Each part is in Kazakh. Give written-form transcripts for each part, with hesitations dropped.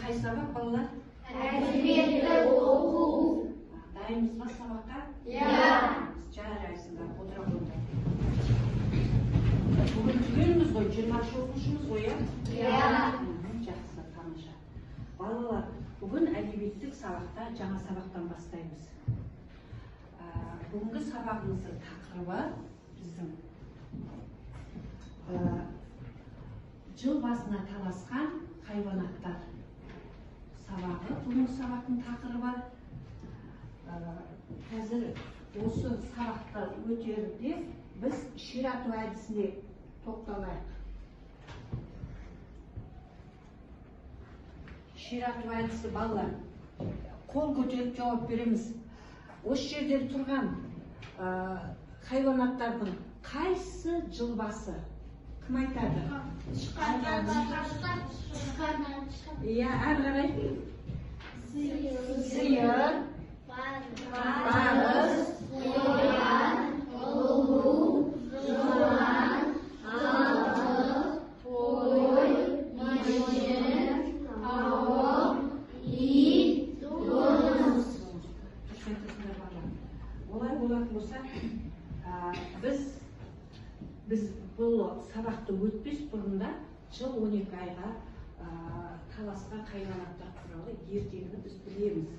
қай сабақ балалар? Әдебиетті оқу. Дайынбыз ба сабаққа? Жарайсыңдар, отыра қойыңдар. Бүгін түгелміз ғой, 23 оқушымыз ғой, жақсы, тамаша. Балалар, бүгін әдебиеттік сабақта жаңа сабақтан бастаймыз. Бүгінгі сабағымыздың тақырыбы біздің жыл басына таласқан хайуанаттар сабағы. Бүгінгі сабақтың тақырыбы қазір осы сабақты өтерде біз ширату әдісіне тоқталайық. Ширату әдісі балалар, қол көтеріп жауап береміз. Осы жерде тұрған хайуанаттардың қайсы жыл басы? Кім айтады? Иә, әрі қарай. Сиыр, барыс, қоян, ұлу, жылан, аты, қой, мүйізі, тауық, ит, доңыз. Олай болатын болса, біз бұл сабақты өтпес бұрында жыл 12 айға таласқан хайуанаттар туралы ертеңді біз білеміз.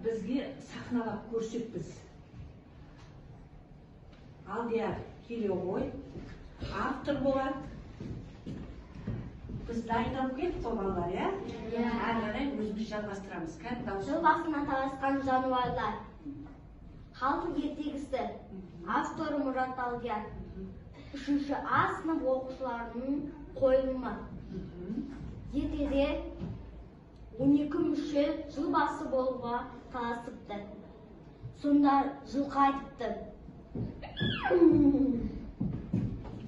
Бізге сахналап көрсетпіз. Алдияр келе ғой, автор болады. Біз дайындалып кеттік қой балалар, иә? Әрі қарай өзіміз жалғастырамыз. Жыл басына таласқан жануарлар. Халық ертегісі. Авторы Мұрат Алдияр. 3-ші А сынып оқушыларының қойылымы. Ертеде 12 мүше жыл басы болуға таласыпты. Сонда жылқы айтыпты.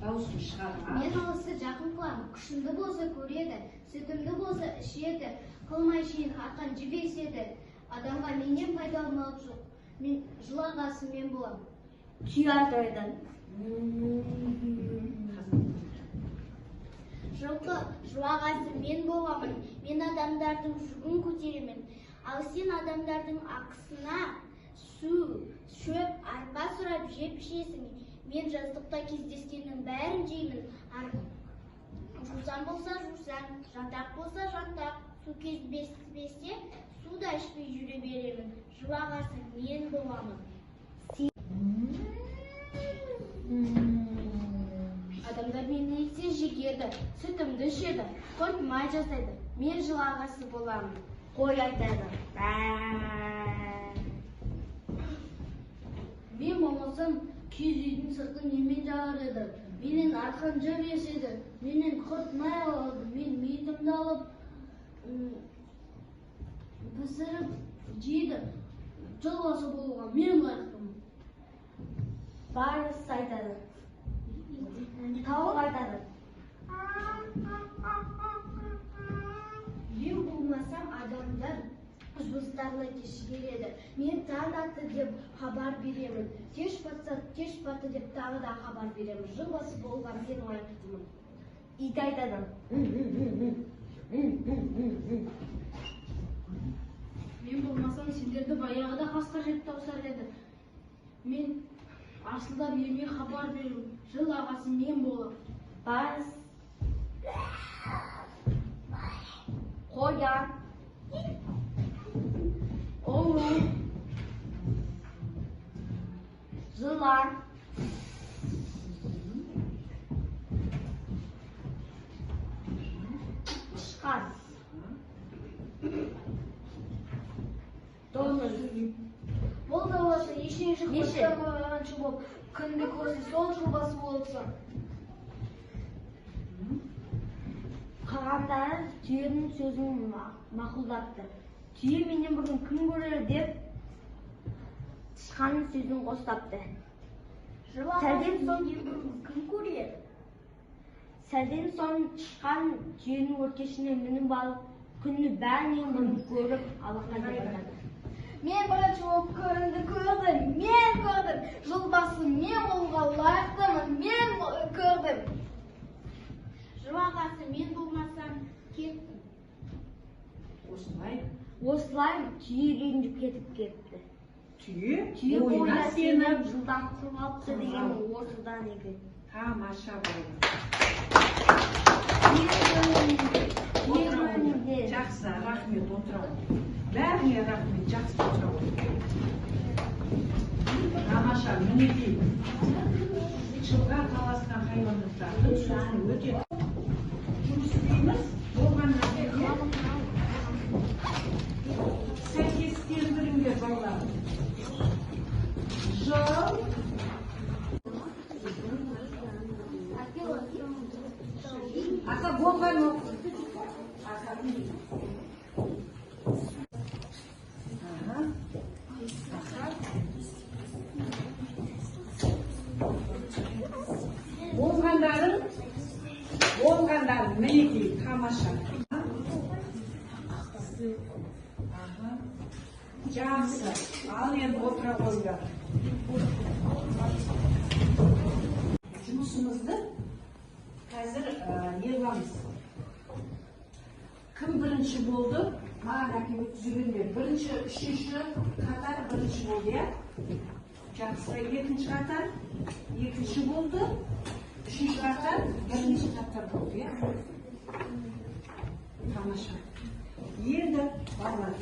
Дауысын шығарма. Мен осы жақын қылам, күшімді болса көреді, сүтімді болса ішеді, қылмай шейін арқан жібеседі. Адамға менен пайдаланып жоқ, мен жыл ағасы мен болам. Түйе айтады. Жылқы жыл ағасы мен боламын, мен адамдардың жүгін көтеремін. Ал сен адамдардың ақысына су, шөп, арпа сұрап жеп ішесің. Мен жаздықта кездескеннің бәрін жеймін. Жусан болса жусан, жантақ болса жантақ. Су кездеспесе, су да ішпей жүре беремін. Жыл ағасы мен боламын. Адамдар мені итсе жегеді, сүтімді ішеді, құрт май жасайды. Мен жыл ағасы боламын. Қой айтады. Мен болмасам, киіз үйдің сыртын немен жағар еді. Менен арқан жеп еседі, менен құрт май алады. Мен метімді алып, пісіріп жейді. Жыл басы болуға мен лайықтымын. Барыс айтады. Тауық айтады. Мен болмасам, адамдар жұмыстарына кешігереді. Мен таң атты деп хабар беремін. Кеш батты деп тағы да хабар беремін. Жыл басы болуға мен лайықтымын. Ит айтады. Мен болмасам, сендерді баяғыда қасқа жеп таусар еді. Мен асылдап елге хабар беру. Жыл ағасы мен болам. Барыс. Қоян. Ұлу. Жылан. Тышқан. Доңыз. Бұл да осы ешінші қойғаншы болып, күнді көрсе сол жыл басы болыпса. Қағандары түйенің сөзін мақұлдапты. Түйе менен бұрын күн көрер деп тышқанның сөзін қостапты. Сәлден соң күн көрер. Сәлден соң тышқан түйенің өркешіне мініп алып, күнні бәрінен бұрын көріп алақай деп айтады. Мен бірінші болып күнді көрдім, мен көрдім. Жыл басы мен болуға лайықтымын, мен көрдім. Жыл ағасы мен болмасам кеттім. осылай. Осылай түйе ренжіп кетті. Түйе ойнап бойына сені. сеніп жылдамсып алыпты деген осыдан екен. Тамаша болды. Түйе жөнінде. Жақсы, рахмет, отыра ғой. Бәріңе рахмет, жақсы отыра ғой. Тамаша, мінекей. Жылға таласқан хайуандықтардың сөзін өте жұмыс істейміз. Болғаннан кейін сәйкестендіріңдер балалар. Жыл ата болған оқы. Болғандарын мінекей тамаша. Жақсы, ал енді отыра қойыңдар. Жұмысымызды қазір ерлеміз. Кім бірінші болды? Маған әкем өткізгендер. Бірінші, үшінші қатар бірінші болды, я? Жақсы, екінші қатар екінші болды. Үшінші қатар бірінші қатар болды, я? Тамаша. Енді, балалар,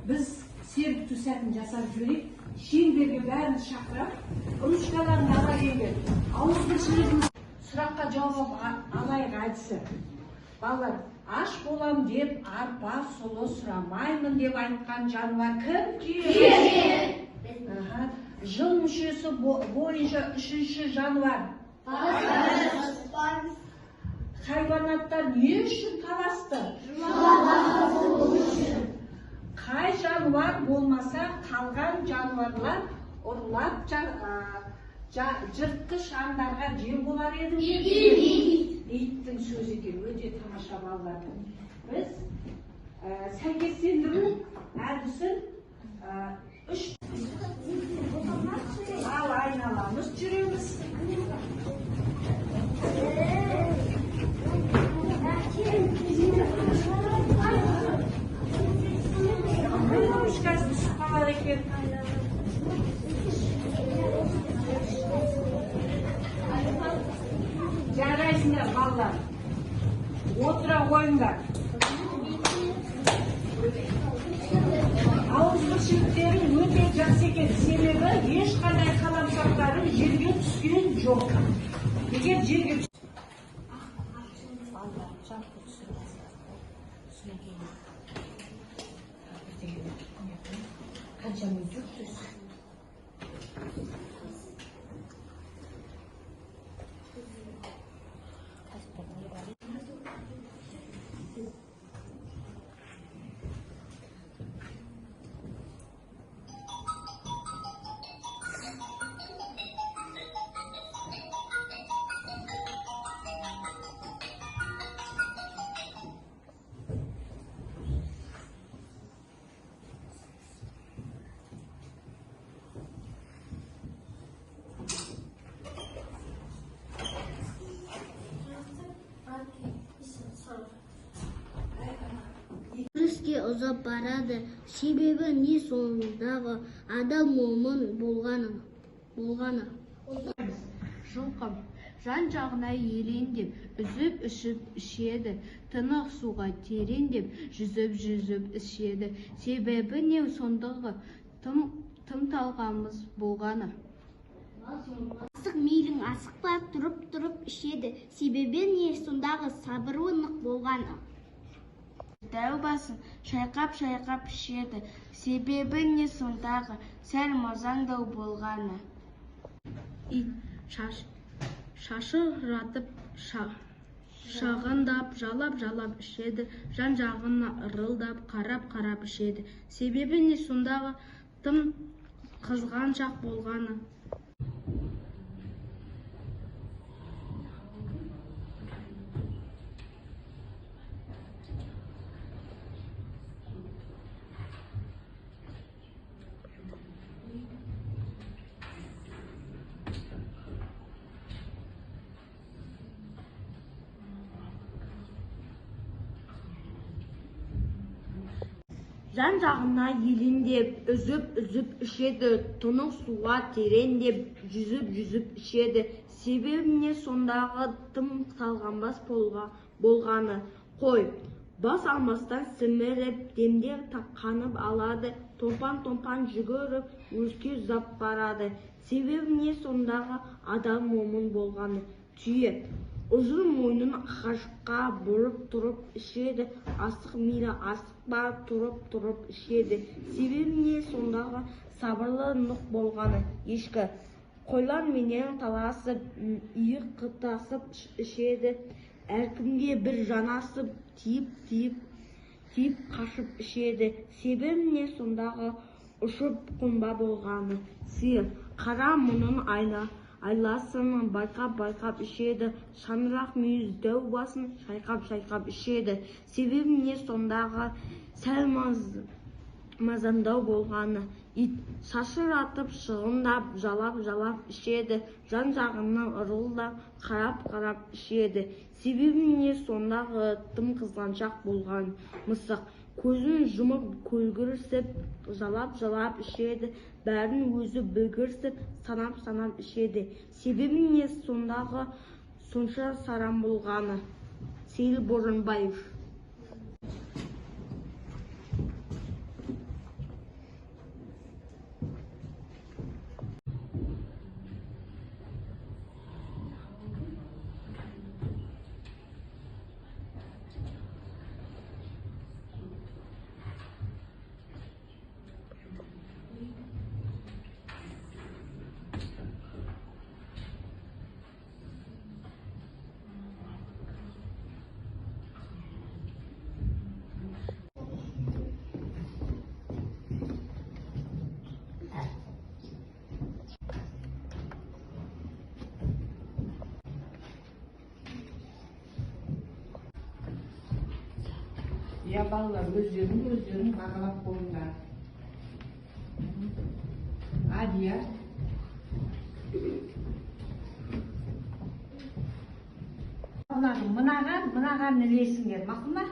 біз сергіту сәтін жасап жүрейік. Шеңберге бәрін шақырып, ручкаларын ала келген. Ауызбіршілігіміз сұраққа жауап алайық әдісі. Балалар, аш болам деп арпа сұлы сұрамаймын деп айтқан жануар кім? Түйе. Жыл мүшесі бойынша үшінші жануар. Хайванаттар не үшін таласты? Қай жануар болмаса қалған жануарлар ұрлап жыртқыш аңдарға жем болар еді? Иттің сөзі екен, өте тамаша балалар. Біз сәйкестендіру әдісін үш ал айналамыз жүреміз. Қазір сұқпалар екен. Жарайсыңдар балалар. Отыра қойыңдар. Ауызбіршіліктерің өте жақсы екен. Себебі ешқандай қаламсақтарың жерге түскен жоқ. Егер жерге түскен қаншамен жүрсіз? Өріске ұзап барады, себебі не соңындағы адам момын болғаны. Жылқым жан-жағына елеңдеп, үзіп ішіп ішеді, тынық суға тереңдеп, жүзіп ішеді. Себебі не соңдағы тым талғамыз болғаны. Асық мейлің асықпай тұрып ішеді, себебі не сондағы сабыры нық болғаны. Дәу басын шайқап ішеді, себебі не сондағы сәл мазаңдау болғаны. Шашы ратып шағындап, жалап ішеді, жан-жағына ырылдап, қарап ішеді. Себебі не сондағы тым қызғаншақ болғаны. жан жағына елеңдеп үзіп ішеді, тұнық суға тереңдеп жүзіп ішеді. Себебі не сондағы тым салғанбас болғаны. Қой, бас алмастан сіміріп, демдер қанып алады, томпан жүгіріп, өріске ұзап барады. Себебі не сондағы адам момын болғаны. Түйе, ұзын мойнын қашыққа бұрып тұрып ішеді, асық мейлі асықпа тұрып ішеді. Себебі не сондағы сабырлы нұқ болғаны. Ешкі, қойлар менен таласып, иық қытасып ішеді, әркімге бір жанасып, тиіп қашып ішеді. Себебі не сондағы ұшып қонба болғаны. Сиыр, қара мұның айласын байқап ішеді, шаңырақ мүйіз дәу басын шайқап ішеді. Себебі не сондағы сәл мазамдау болғаны. Ит, шашыратып шығындап, жалап ішеді, жан жағына ырылдап, қарап ішеді. Себебі не сондағы тым қызғаншақ болған. Мысық, көзін жұмып көлгірсіп, жалап ішеді, бәрін өзі білгірсіп, санап ішеді. Себебі не сондағы сонша сарам болғаны. Сейіл Борынбаев. Ya ballar өздерін бағалап қойыңдар. Адия. Мынаған ілесіңдер, мақұл ма?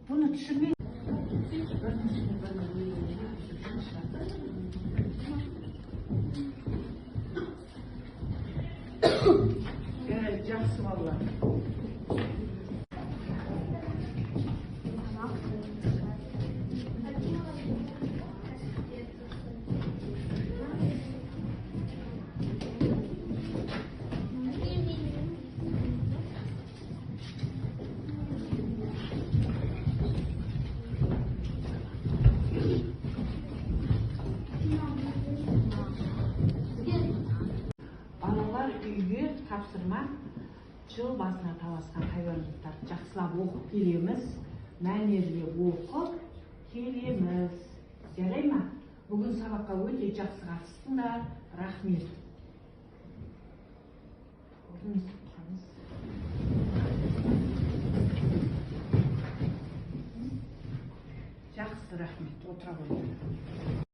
Бұны түсірмей. Жақсы балалар. Балалар үйге тапсырма, жыл басына таласқан хайуандықтарды жақсылап оқып келеміз, мәнерлеп оқып келеміз. Жарай ма? Бүгін сабаққа өте жақсы қатыстыңдар. Рахмет. Жақсы, рахмет. Отыра қойыңдар.